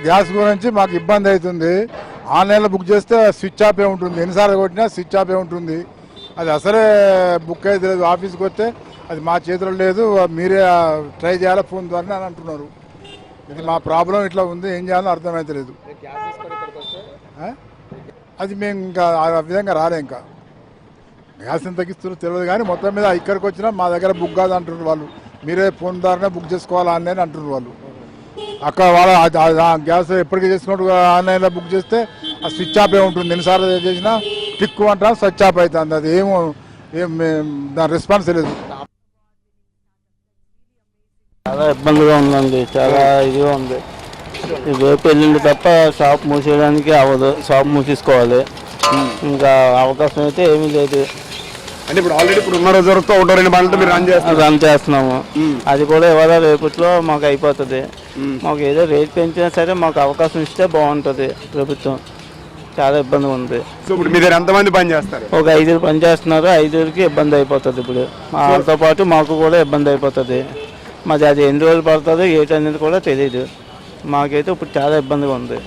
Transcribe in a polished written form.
Gas గురించి మాకు ఇబ్బంది అవుతుంది. ఆన్లైన్లో బుక్ చేస్తే స్విచ్ ఆఫ్ ఉంటుంది, ఎన్నిసార్లు కొట్టినా స్విచ్ ఆఫ్ ఉంటుంది. అది అసలే బుక్ అయితే లేదు. ఆఫీస్కి వస్తే అది మా చేతిలో లేదు, మీరే ట్రై చేయాలి ఫోన్ ద్వారా అని అంటున్నారు. ఇది మా ప్రాబ్లం ఇట్లా ఉంది, ఏం చేయాలో అర్థమవుతలేదు. అది మేము ఇంకా ఆ విధంగా రాలే. ఇంకా గ్యాస్ ఎంత తగ్గిస్తున్నారో తెలియదు కానీ మొత్తం మీద ఇక్కడికి వచ్చినా మా దగ్గర బుక్ కాదు అంటున్నారు వాళ్ళు. మీరే ఫోన్ ద్వారానే బుక్ చేసుకోవాలి ఆన్లైన్ అంటున్నారు వాళ్ళు. అక్కడ వాళ్ళ గ్యాస్ ఎప్పటికీ చేసుకున్నట్టు ఆన్లైన్లో బుక్ చేస్తే ఆ స్విచ్ ఆఫ్ ఉంటుంది, ఎన్నిసార్లు చేసినా టిక్కు అంటా స్విచ్ ఆఫ్ అవుతుంది. అది ఏం దాని రెస్పాన్స్ లేదు. చాలా ఇబ్బందిగా ఉందండి, చాలా ఇదిగా ఉంది. రేపు వెళ్ళింది తప్ప షాప్ మూసేయడానికి అవ్వదు, షాప్ మూసేసుకోవాలి. ఇంకా అవకాశం అయితే ఏమీ లేదు. అంటే ఇప్పుడు ఆల్రెడీ ఉన్న రోజులతో ఒకటో రెండు బండ్లు మీరు రన్ చేస్తున్నాము. అది కూడా ఇవాళ రేపట్లో మాకు అయిపోతుంది. మాకు ఏదో రేట్ పెంచినా సరే మాకు అవకాశం ఇస్తే బాగుంటుంది. ప్రభుత్వం చాలా ఇబ్బంది ఉంది. సో ఇప్పుడు మీ దగ్గర ఎంతమంది పని చేస్తారు? ఒక 5 పని చేస్తున్నారు, 5కి ఇబ్బంది అయిపోతుంది. ఇప్పుడు వాళ్ళతో పాటు మాకు కూడా ఇబ్బంది అయిపోతుంది. మాది అది ఎన్ని రోజులు పడుతుందో ఏంటనేది కూడా తెలియదు. మాకైతే ఇప్పుడు చాలా ఇబ్బందిగా ఉంది.